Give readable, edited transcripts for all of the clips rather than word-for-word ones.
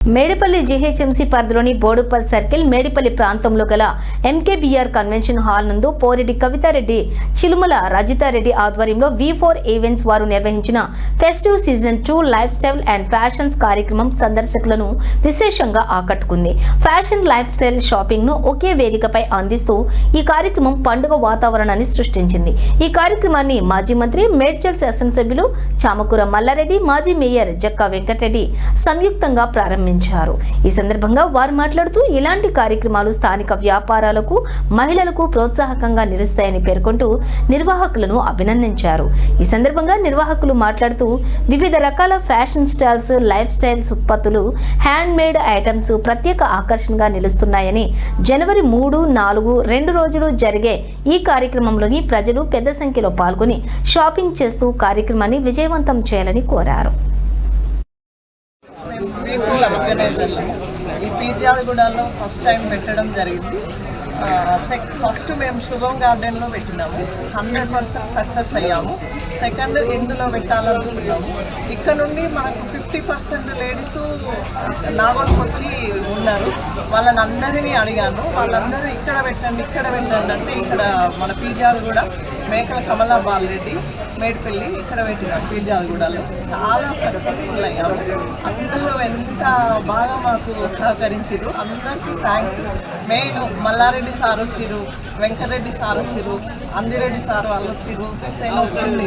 Medipalli GHMC పరిధిలోని Boduppal circle Medipalli ప్రాంతంలో గల ఎంకేబీఆర్ కన్వెన్షన్ హాల్ నందు పోరెడ్డి కవితారెడ్డి చిలుమల రజితారెడ్డి ఆధ్వర్యంలో V4 ఈవెంట్స్ వారు నిర్వహించిన festive season 2 life style and fashions కార్యక్రమం సందర్శకులను విశేషంగా ఆకట్టుకుంది. ఫ్యాషన్ లైఫ్ స్టైల్ షాపింగ్ ను ఒకే వేదికపై అందిస్తూ ఈ కార్యక్రమం పండుగ వాతావరణాన్ని సృష్టించింది. ఈ కార్యక్రమాన్ని మాజీ మంత్రి మేడ్చల్ శాసనసభ్యులు చామకూర మల్లారెడ్డి, మాజీ మేయర్ జక్కా వెంకటరెడ్డి సంయుక్తంగా ప్రారంభించారు. ఈ సందర్భంగా వారు మాట్లాడుతూ ఇలాంటి కార్యక్రమాలు స్థానిక వ్యాపారాలకు, మహిళలకు ప్రోత్సాహకంగా నిలుస్తాయని పేర్కొంటూ నిర్వాహకులను అభినందించారు. ఈ సందర్భంగా నిర్వాహకులు మాట్లాడుతూ వివిధ రకాల ఫ్యాషన్ స్టైల్స్, లైఫ్ స్టైల్స్ ఉత్పత్తులు, హ్యాండ్ మేడ్ ఐటమ్స్ ప్రత్యేక ఆకర్షణగా నిలుస్తున్నాయని జనవరి 3, 4 2 రోజులు జరిగే ఈ కార్యక్రమంలోని ప్రజలు పెద్ద సంఖ్యలో పాల్గొని షాపింగ్ చేస్తూ కార్యక్రమాన్ని విజయవంతం చేయాలని కోరారు. ఈ పీర్జాదిగూడలో ఫస్ట్ టైం పెట్టడం జరిగింది. ఫస్ట్ మేము శుభం గార్డెన్లో పెట్టినాము, 100% సక్సెస్ అయ్యాము. సెకండ్ ఇందులో పెట్టాలనుకుంటున్నాము. ఇక్కడ నుండి మనకు 50% లేడీస్ నాగోల్కి వచ్చి ఉన్నారు. వాళ్ళని అందరినీ అడిగాను. వాళ్ళందరూ ఇక్కడ పెట్టండి అంటే ఇక్కడ మన పీర్జాదిగూడ మేకల కమలా బాలరెడ్డి మేడిపల్లి ఇక్కడ పెట్టినాం. పీర్జాదిగూడలో చాలా సక్సెస్ఫుల్ అయ్యాము. అందరూ ఎంత బాగా మాకు సహకరించారు. అందరికీ థ్యాంక్స్. మెయిన్ మల్లారెడ్డి సార్ వచ్చిర్రు, వెంకటరెడ్డి సార్ వచ్చిర్రు, అందిరెడ్డి సార్ వాళ్ళు వచ్చిర్రు, వచ్చింది.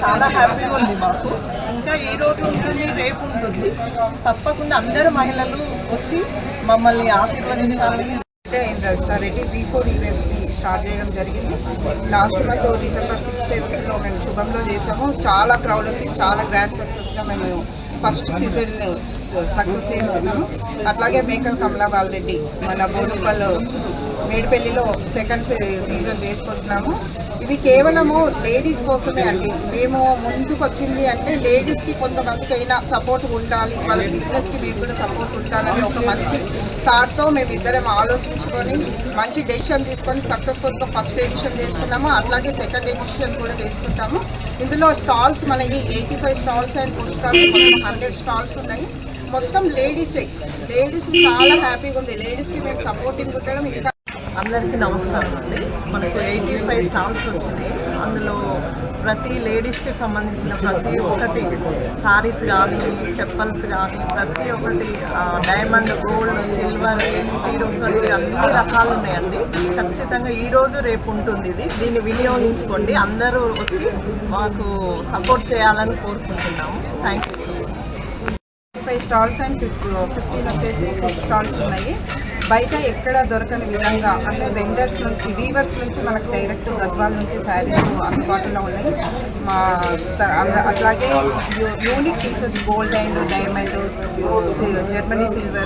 చాలా హ్యాపీగా ఉంది మాకు. ఇంకా ఈ రోజు ఉంటుంది, రేపు ఉంటుంది. తప్పకుండా అందరు మహిళలు వచ్చి మమ్మల్ని ఆశీర్వదించాలని రెడ్డి V4 ఈవెంట్స్ని స్టార్ట్ చేయడం జరిగింది. లాస్ట్ మంత్ డిసెంబర్ 6, 7లో మేము శుభంలో చేసాము. చాలా క్రౌడ్ వచ్చి చాలా గ్రాండ్ సక్సెస్గా మేము ఫస్ట్ సీజన్ సక్సెస్ చేసుకున్నాము. అట్లాగే మేకల కమలా బాలరెడ్డి మన బోడుపల్ మేడిపల్లిలో సెకండ్ సీజన్ చేసుకుంటున్నాము. ఇది కేవలము లేడీస్ కోసమే అండి. మేము ముందుకు వచ్చింది అంటే లేడీస్కి కొంతమందికి అయినా సపోర్ట్ ఉండాలి, వాళ్ళ బిజినెస్కి మేము కూడా సపోర్ట్ ఉండాలని ఒక మంచి థాట్తో మేము ఇద్దరం ఆలోచించుకొని మంచి డెసిషన్ తీసుకొని సక్సెస్ఫుల్గా ఫస్ట్ ఎడిషన్ చేసుకున్నాము. అట్లాగే సెకండ్ ఎడిషన్ కూడా చేసుకుంటాము. ఇందులో స్టాల్స్ మనకి 85 stalls and food stalls 100 stalls ఉన్నాయి. మొత్తం లేడీస్ చాలా హ్యాపీగా ఉంది. లేడీస్కి మేము సపోర్టింగ్ ఉండడం. ఇంకా అందరికీ నమస్కారం అండి. మనకు 85 స్టాల్స్ వచ్చినాయి. అందులో ప్రతి లేడీస్కి సంబంధించిన ప్రతి ఒక్కటి సారీస్ కానీ, చెప్పల్స్ కానీ, ప్రతి ఒక్కటి డైమండ్, గోల్డ్, సిల్వర్, తిరుపతి అన్ని రకాలు ఉన్నాయండి. ఖచ్చితంగా ఈరోజు రేపు ఉంటుంది. దీన్ని వినియోగించుకోండి. అందరూ వచ్చి మాకు సపోర్ట్ చేయాలని కోరుకుంటున్నాము. Thank you so much. 85 stalls and 15 వచ్చేసి ఫుడ్ స్టాల్స్ ఉన్నాయి. బయట ఎక్కడ దొరకని విధంగా అంటే వెండర్స్ నుంచి, వీవర్స్ నుంచి మనకు డైరెక్ట్ గద్వాల నుంచి శారీస్ అందుబాటులో ఉన్నాయి. అట్లాగే unique pieces, gold and diamond, Germany silver,